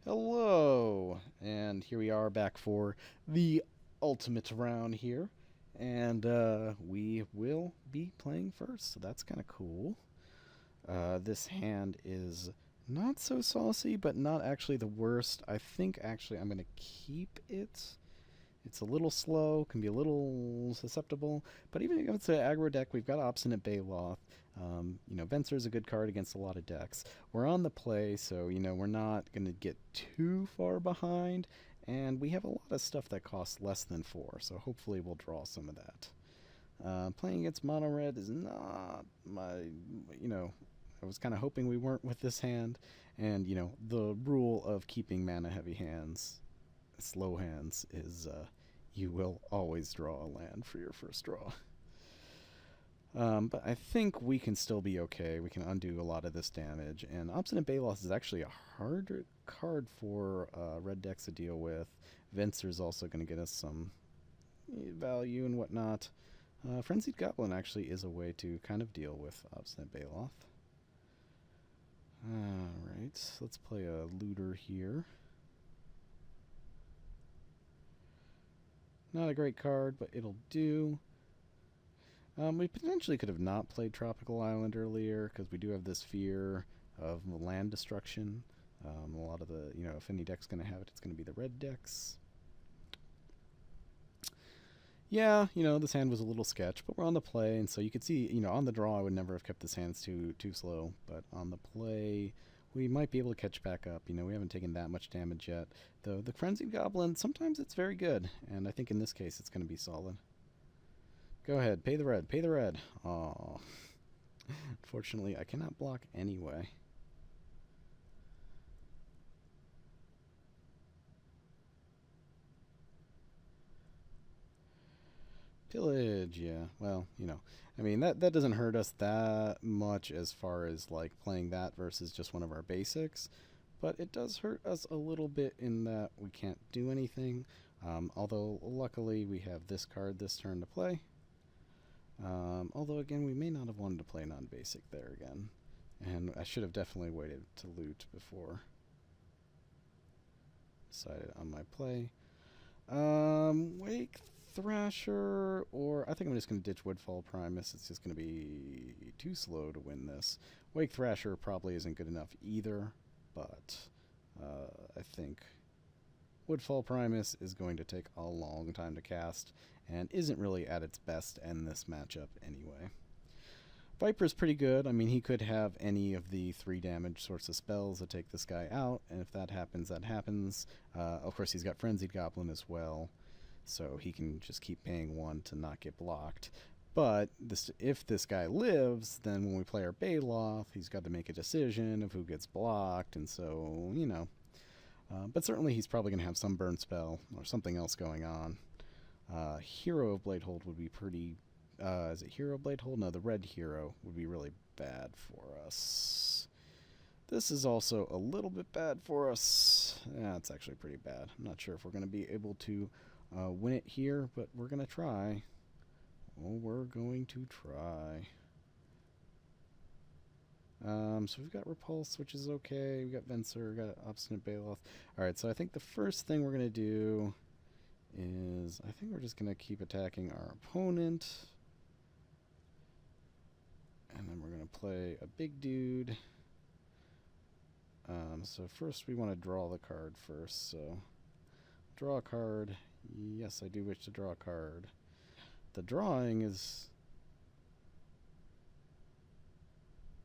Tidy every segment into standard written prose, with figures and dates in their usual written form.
Hello, and here we are back for the ultimate round here, and we will be playing first, so that's kind of cool. This hand is not so saucy, but not actually the worst. I think actually I'm going to keep it. It's a little slow, can be a little susceptible, but even if it's an aggro deck, we've got Obstinate Baloth. Venser is a good card against a lot of decks. We're on the play, so, we're not going to get too far behind, and we have a lot of stuff that costs less than 4, so hopefully we'll draw some of that. Playing against Mono Red is not I was kind of hoping we weren't with this hand, and, the rule of keeping mana heavy hands slow hands is you will always draw a land for your first draw. But I think we can still be okay. We can undo a lot of this damage. And Obstinate Baloth is actually a harder card for red decks to deal with. Venser is also going to get us some value and whatnot. Frenzied Goblin actually is a way to kind of deal with Obstinate Baloth. Alright, let's play a looter here. Not a great card, but it'll do. We potentially could have not played Tropical Island earlier, because we do have this fear of land destruction. A lot of the, if any deck's going to have it, it's going to be the red decks. Yeah, this hand was a little sketch, but we're on the play, and so you could see, on the draw I would never have kept this hand too slow, but on the play we might be able to catch back up. We haven't taken that much damage yet. Though the Frenzied Goblin, sometimes it's very good, and I think in this case it's going to be solid. Go ahead, pay the red, pay the red. Aww. Unfortunately, I cannot block anyway. Pillage, yeah. Well, that doesn't hurt us that much as far as, like, playing that versus just one of our basics. But it does hurt us a little bit in that we can't do anything. Although, luckily, we have this card this turn to play. Although, again, we may not have wanted to play non-basic there again. And I should have definitely waited to loot before decided on my play. Wake Thrasher, or I think I'm just going to ditch Woodfall Primus. It's just going to be too slow to win this. Wake Thrasher probably isn't good enough either, but I think Woodfall Primus is going to take a long time to cast, and isn't really at its best in this matchup anyway. Viper's pretty good. I mean, he could have any of the 3 damage sorts of spells that take this guy out, and if that happens, that happens. Of course, he's got Frenzied Goblin as well, so he can just keep paying 1 to not get blocked. But if this guy lives, then when we play our Baloth, he's got to make a decision of who gets blocked, and so, but certainly he's probably going to have some burn spell or something else going on. Hero of Bladehold would be pretty... is it Hero Bladehold? No, the red hero would be really bad for us. This is also a little bit bad for us. Yeah, it's actually pretty bad. I'm not sure if we're going to be able to win it here, but we're going to try. Well, we're going to try. So we've got Repulse, which is okay. We've got Venser, we've got Obstinate Baloth. Alright, so I think the first thing we're going to do is, I think we're just going to keep attacking our opponent. And then we're going to play a big dude. So first we want to draw the card first. So draw a card. Yes, I do wish to draw a card. The drawing is...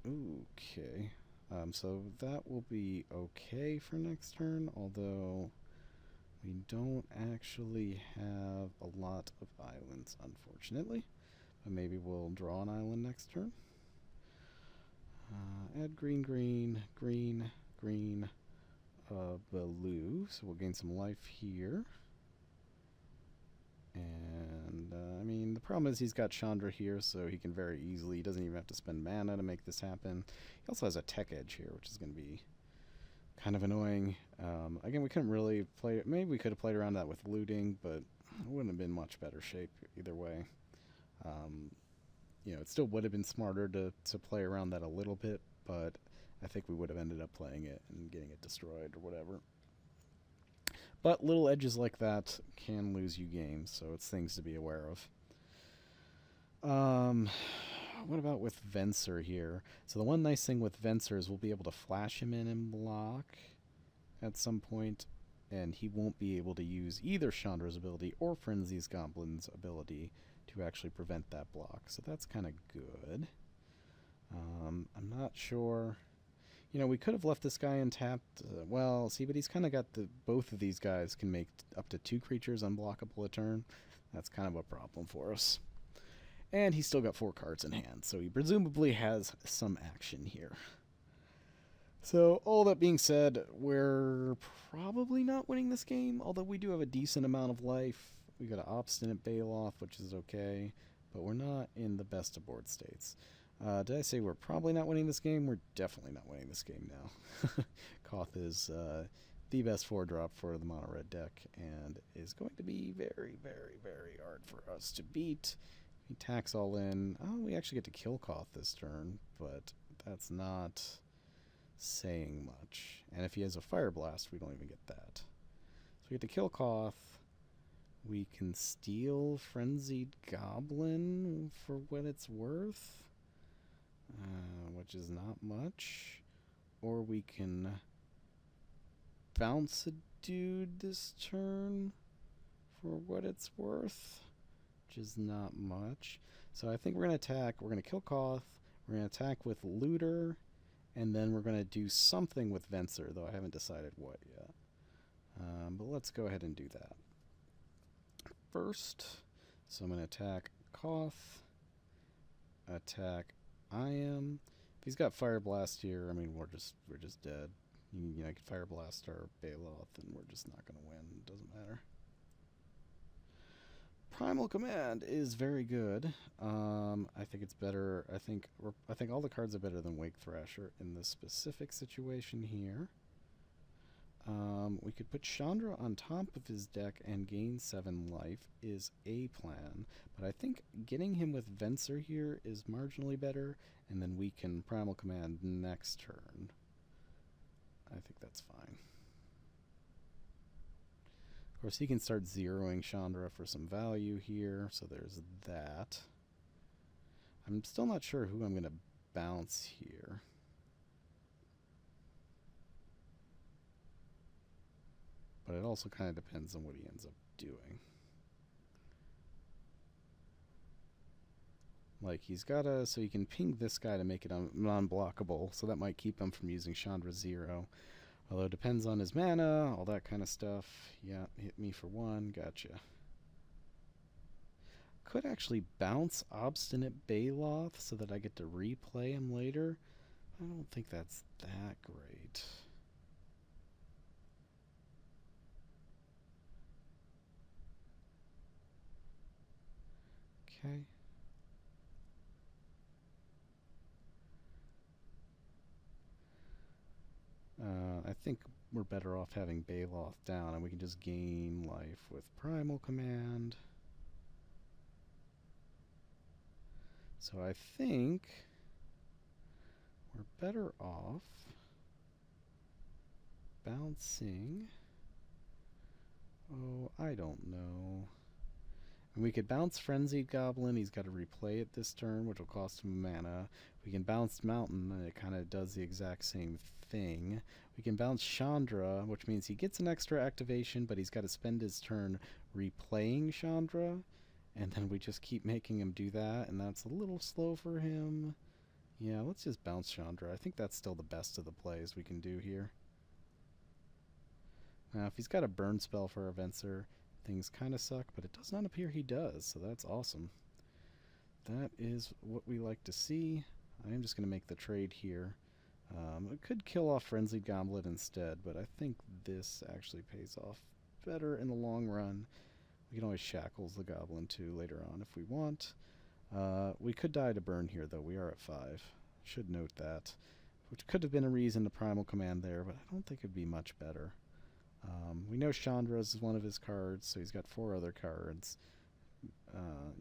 okay. So that will be okay for next turn, although we don't actually have a lot of islands, unfortunately. But maybe we'll draw an island next turn. Add green, green, green, green, blue. So we'll gain some life here. And, I mean, the problem is he's got Chandra here, so he can very easily... he doesn't even have to spend mana to make this happen. He also has a Tech Edge here, which is going to be kind of annoying. Again, we couldn't really play... maybe we could have played around that with looting, but it wouldn't have been much better shape either way. It still would have been smarter to play around that a little bit, but I think we would have ended up playing it and getting it destroyed or whatever. But little edges like that can lose you games, so it's things to be aware of. What about with Venser here? So the one nice thing with Venser is we'll be able to flash him in and block at some point, and he won't be able to use either Chandra's ability or Frenzy's Goblin's ability to actually prevent that block. So that's kind of good. I'm not sure. You know, we could have left this guy untapped. Well, see, but he's kind of got both of these guys can make up to 2 creatures unblockable a turn. That's kind of a problem for us. And he's still got 4 cards in hand, so he presumably has some action here. So, all that being said, we're probably not winning this game, although we do have a decent amount of life. We got an Obstinate Baloth, which is okay, but we're not in the best of board states. Did I say we're probably not winning this game? We're definitely not winning this game now. Koth is the best 4-drop for the mono red deck, and is going to be very, very, very hard for us to beat. He attacks all in. Oh, we actually get to kill Koth this turn, but that's not saying much. And if he has a Fire Blast, we don't even get that. So we get to kill Koth. We can steal Frenzied Goblin for what it's worth, which is not much. Or we can bounce a dude this turn for what it's worth, which is not much. So I think we're going to attack. We're going to kill Koth. We're going to attack with Looter. And then we're going to do something with Venser, though I haven't decided what yet. But let's go ahead and do that first. So I'm going to attack Koth. Attack Iam. If he's got Fire Blast here, I mean, we're just dead. You know, I could Fire Blast our Baloth, and we're just not going to win. It doesn't matter. Primal Command is very good. I think it's better. I think all the cards are better than Wake Thrasher in this specific situation here. We could put Chandra on top of his deck and gain 7 life is a plan, but I think getting him with Venser here is marginally better, and then we can Primal Command next turn. I think that's fine. Of course, he can start zeroing Chandra for some value here, so there's that. I'm still not sure who I'm going to bounce here. But it also kind of depends on what he ends up doing. Like, he's got so he can ping this guy to make it non-blockable, so that might keep him from using Chandra 0. Although it depends on his mana, all that kind of stuff. Yeah, hit me for 1, gotcha. Could actually bounce Obstinate Baloth so that I get to replay him later. I don't think that's that great. Okay. I think we're better off having Baloth down, and we can just gain life with Primal Command. So I think we're better off bouncing. Oh, I don't know. And we could bounce Frenzied Goblin. He's got to replay it this turn, which will cost him mana. We can bounce Mountain, and it kind of does the exact same thing. We can bounce Chandra, which means he gets an extra activation, but he's got to spend his turn replaying Chandra. And then we just keep making him do that, and that's a little slow for him. Yeah, let's just bounce Chandra. I think that's still the best of the plays we can do here. Now, if he's got a burn spell for our Venser, things kind of suck, but it does not appear he does, so that's awesome. That is what we like to see. I am just going to make the trade here. It could kill off Frenzied Goblet instead, but I think this actually pays off better in the long run. We can always Shackles the Goblin too later on if we want. We could die to burn here, though. We are at 5. Should note that. Which could have been a reason to Primal Command there, but I don't think it would be much better. We know Chandra's is one of his cards, so he's got 4 other cards.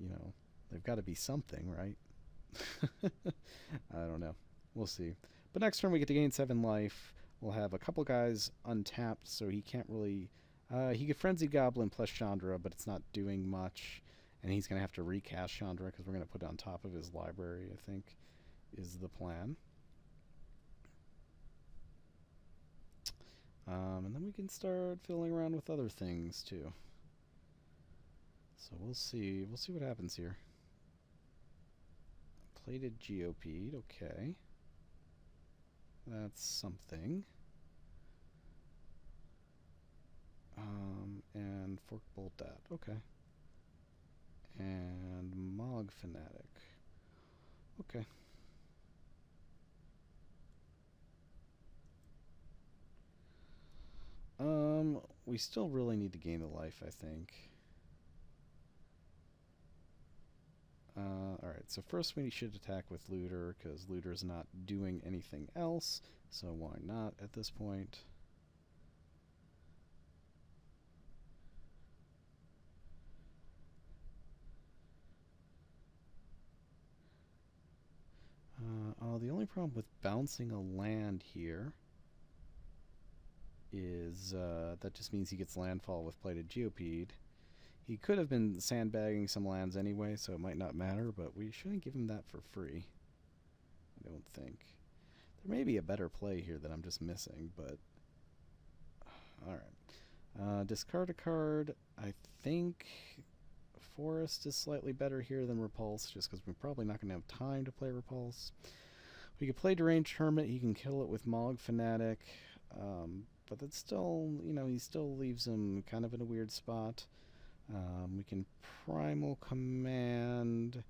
You know, they've got to be something, right? I don't know. We'll see. But next turn we get to gain 7 life. We'll have a couple guys untapped, so he can't really He could Frenzy Goblin plus Chandra, but it's not doing much. And he's going to have to recast Chandra because we're going to put it on top of his library, I think, is the plan. And then we can start fiddling around with other things, too. So we'll see. We'll see what happens here. Plated Geopede, okay. That's something. And Fork Bolt that, okay. And Mog Fanatic. Okay. We still really need to gain the life, I think. Alright, so first we should attack with Looter, because Looter's not doing anything else, so why not at this point? The only problem with bouncing a land here is that just means he gets landfall with Plated Geopede. He could have been sandbagging some lands anyway, so it might not matter, but we shouldn't give him that for free. I don't think. There may be a better play here that I'm just missing, but... Alright. Discard a card. I think Forest is slightly better here than Repulse, just because we're probably not going to have time to play Repulse. We could play Deranged Hermit. He can kill it with Mog Fanatic. But that's still, you know, he still leaves him kind of in a weird spot. We can Primal Command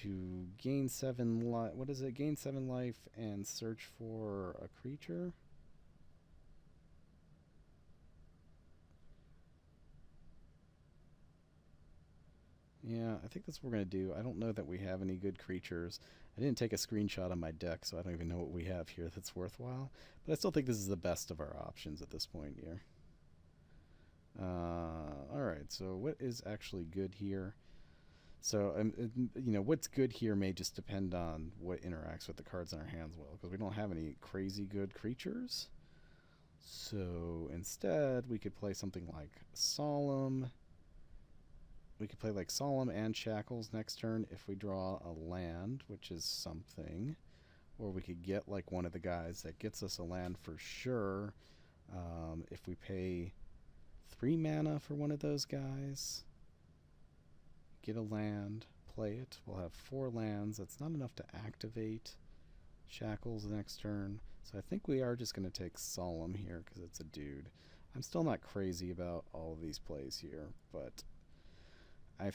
to gain 7 life. What is it? Gain 7 life and search for a creature. Yeah, I think that's what we're going to do. I don't know that we have any good creatures. I didn't take a screenshot on my deck, so I don't even know what we have here that's worthwhile. But I still think this is the best of our options at this point here. Alright, so what is actually good here? So, you know, what's good here may just depend on what interacts with the cards in our hands well, because we don't have any crazy good creatures. So, instead, we could play something like Solemn. We could play like Solemn and Shackles next turn if we draw a land, which is something. Or we could get like one of the guys that gets us a land for sure. If we pay 3 mana for one of those guys, get a land, play it. We'll have 4 lands. That's not enough to activate Shackles next turn. So I think we are just going to take Solemn here because it's a dude. I'm still not crazy about all of these plays here, but I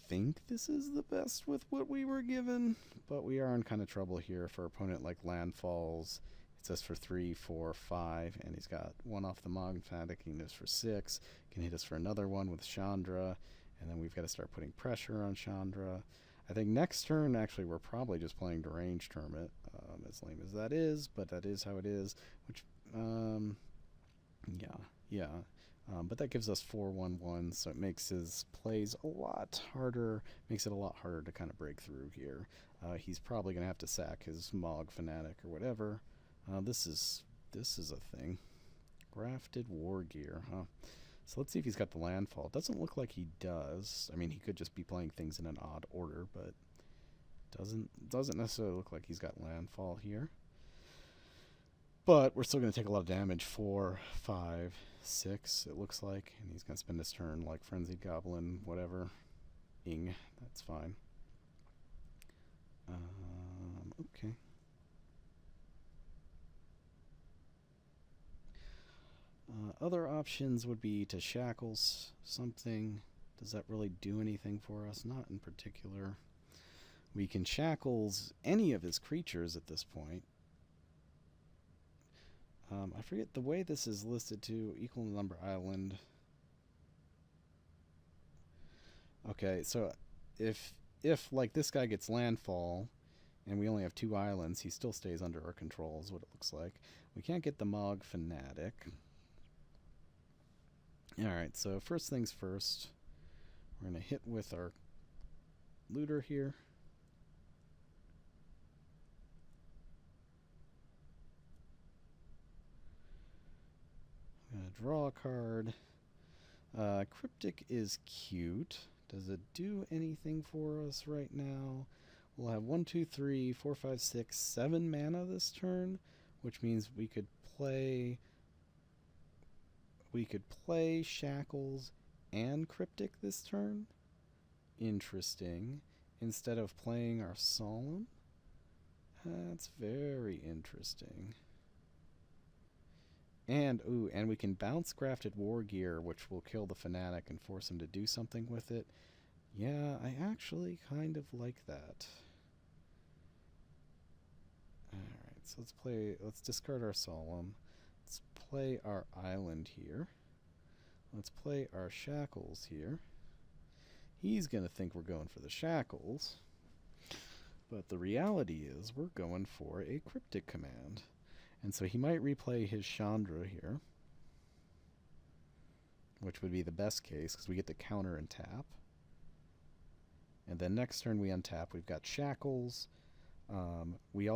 think this is the best with what we were given. But we are in kind of trouble here if our opponent like landfalls. It's us for 3, 4, 5, and he's got 1 off the Mog Fanatic. He can hit us for 6. Can hit us for another one with Chandra. And then we've got to start putting pressure on Chandra. I think next turn, actually, we're probably just playing Deranged Hermit, as lame as that is, but that is how it is. Which, yeah. But that gives us 4/1/1, so it makes his plays a lot harder. Makes it a lot harder to kind of break through here. He's probably going to have to sack his Mog Fanatic or whatever. This is a thing. Grafted War Gear, huh? So let's see if he's got the landfall. Doesn't look like he does. I mean, he could just be playing things in an odd order, but doesn't necessarily look like he's got landfall here. But we're still going to take a lot of damage. 4, 5, 6, it looks like. And he's going to spend his turn like Frenzied Goblin, whatever. Ing. That's fine. Okay. Other options would be to Shackles something. Does that really do anything for us? Not in particular. We can Shackles any of his creatures at this point. I forget the way this is listed to equal number island. Okay, so if like this guy gets landfall and we only have 2 islands, he still stays under our control is what it looks like. We can't get the Mog Fanatic. Alright, so first things first, we're going to hit with our Looter here. I'm going to draw a card. Cryptic is cute. Does it do anything for us right now? We'll have 1, 2, 3, 4, 5, 6, 7 mana this turn, which means we could play Shackles and Cryptic this turn. Interesting. Instead of playing our Solemn. That's very interesting. And we can bounce Grafted War Gear, which will kill the Fanatic and force him to do something with it. Yeah, I actually kind of like that. Alright, so let's discard our Solemn. Let's play our Island here. Let's play our Shackles here. He's going to think we're going for the Shackles. But the reality is we're going for a Cryptic command. And so he might replay his Chandra here, which would be the best case because we get to counter and tap. And then next turn we untap. We've got Shackles. We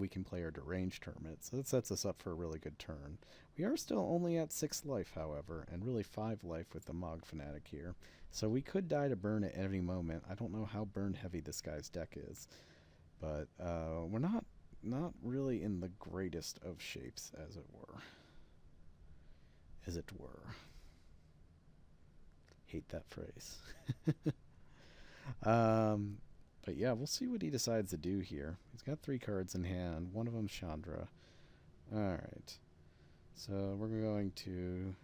can play our Deranged Hermit. So that sets us up for a really good turn. We are still only at 6 life, however, and really 5 life with the Mog Fanatic here. So we could die to burn at any moment. I don't know how burn heavy this guy's deck is. But we're not really in the greatest of shapes, as it were. Hate that phrase. But yeah, we'll see what he decides to do here. He's got 3 cards in hand. One of them's Chandra. Alright. So we're going to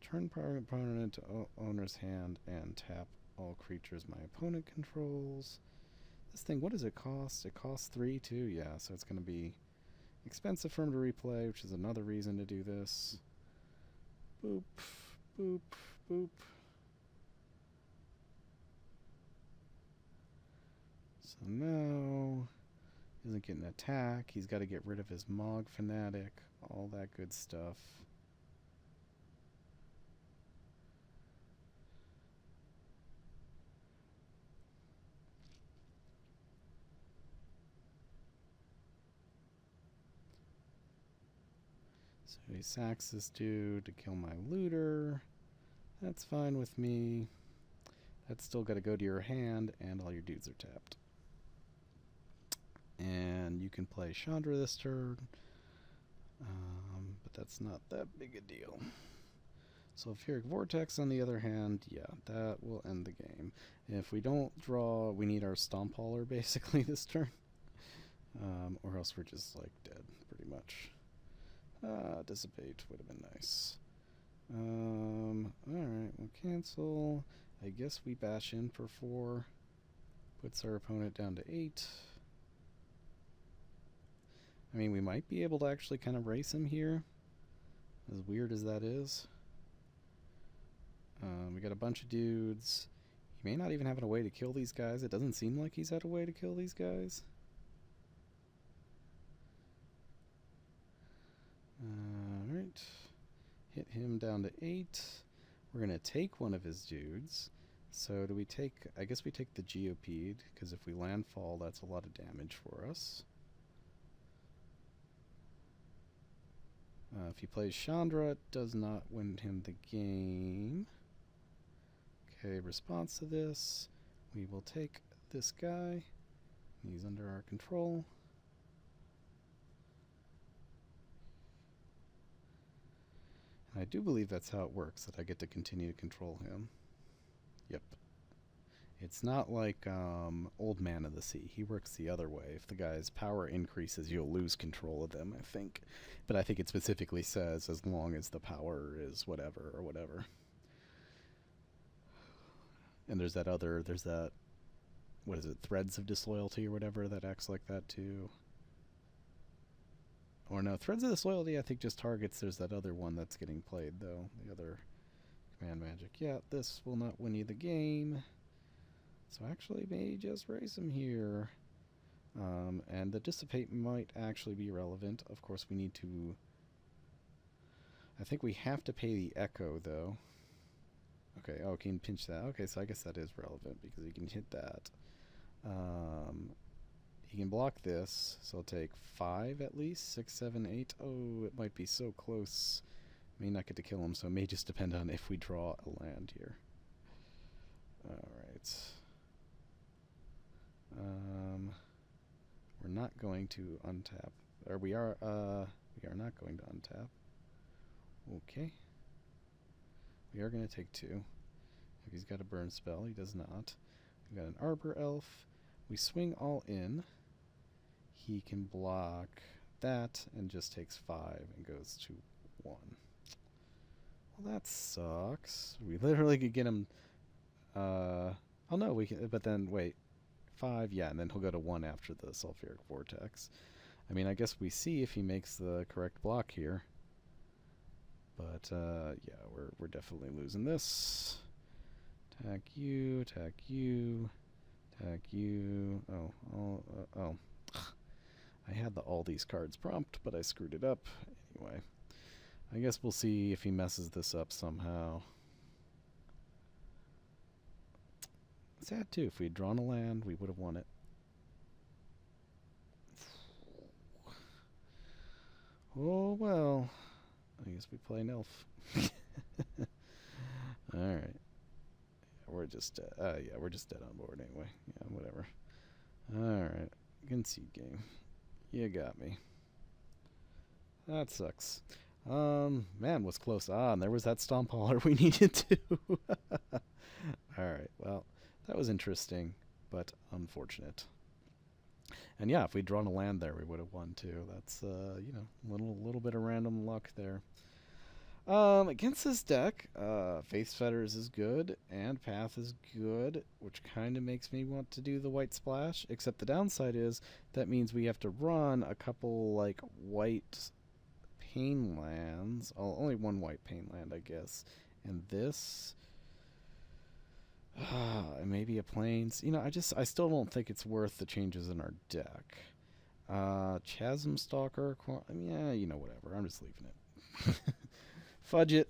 turn opponent to owner's hand and tap all creatures my opponent controls. This thing, what does it cost? It costs 3 too? Yeah, so it's going to be expensive for him to replay, which is another reason to do this. Boop, boop, boop. So now, he isn't getting an attack. He's got to get rid of his Mog Fanatic, all that good stuff. So he sacks this dude to kill my looter. That's fine with me. That's still got to go to your hand, and all your dudes are tapped. And you can play Chandra this turn, but that's not that big a deal. Sulfuric Vortex, on the other hand, yeah, that will end the game. If we don't draw, we need our Stomp Hauler basically this turn, or else we're just like dead, pretty much. Dissipate would have been nice. Alright, we'll cancel. I guess we bash in for 4. Puts our opponent down to 8. I mean, we might be able to actually kind of race him here, as weird as that is. We got a bunch of dudes. He may not even have a way to kill these guys. It doesn't seem like he's had a way to kill these guys. Alright. Hit him down to 8. We're going to take one of his dudes. So do we take... I guess we take the Geopede, because if we landfall, that's a lot of damage for us. If he plays Chandra, it does not win him the game. Okay, response to this. We will take this guy. He's under our control. And I do believe that's how it works, that I get to continue to control him. Yep. It's not like Old Man of the Sea. He works the other way. If the guy's power increases, you'll lose control of them, I think. But I think it specifically says as long as the power is whatever or whatever. And there's that, what is it, Threads of Disloyalty or whatever that acts like that too. Or no, Threads of Disloyalty I think just targets, there's that other one that's getting played though. The other command magic. Yeah, this will not win you the game. So actually may just race him here. And the Dissipate might actually be relevant. Of course we need to... I think we have to pay the Echo though. Okay, oh, can pinch that. Okay, so I guess that is relevant because he can hit that. He can block this, so I'll take 5 at least. 6, 7, 8. Oh, it might be so close. May not get to kill him, so it may just depend on if we draw a land here. Alright. We're not going to untap. Or we are not going to untap. Okay. We are going to take 2. If he's got a burn spell, he does not. We've got an Arbor Elf. We swing all in. He can block that and just takes 5 and goes to 1. Well, that sucks. We literally could get him... oh no, we can... But then, wait. 5, yeah, and then he'll go to 1 after the Sulfuric Vortex. I mean, I guess we see if he makes the correct block here. But, yeah, we're definitely losing this. Attack you, attack you, attack you. Oh. I had all these cards prompt, but I screwed it up. Anyway, I guess we'll see if he messes this up somehow. Sad, too. If we had drawn a land, we would have won it. Oh, well. I guess we play an elf. Alright. We're just dead on board anyway. Yeah, whatever. Alright. Concede game. You got me. That sucks. Man, was close. And there was that stomp hauler we needed to. Alright, well, that was interesting, but unfortunate. And yeah, if we'd drawn a land there, we would have won too. That's, you know, little bit of random luck there. Against this deck, Faith Fetters is good, and Path is good, which kind of makes me want to do the white splash, except the downside is that means we have to run a couple, like, white pain lands. Oh, only one white pain land, I guess. And this... maybe a plains. You know, I still don't think it's worth the changes in our deck. Chasm Stalker, I mean, yeah, you know, whatever. I'm just leaving it. Fudge it.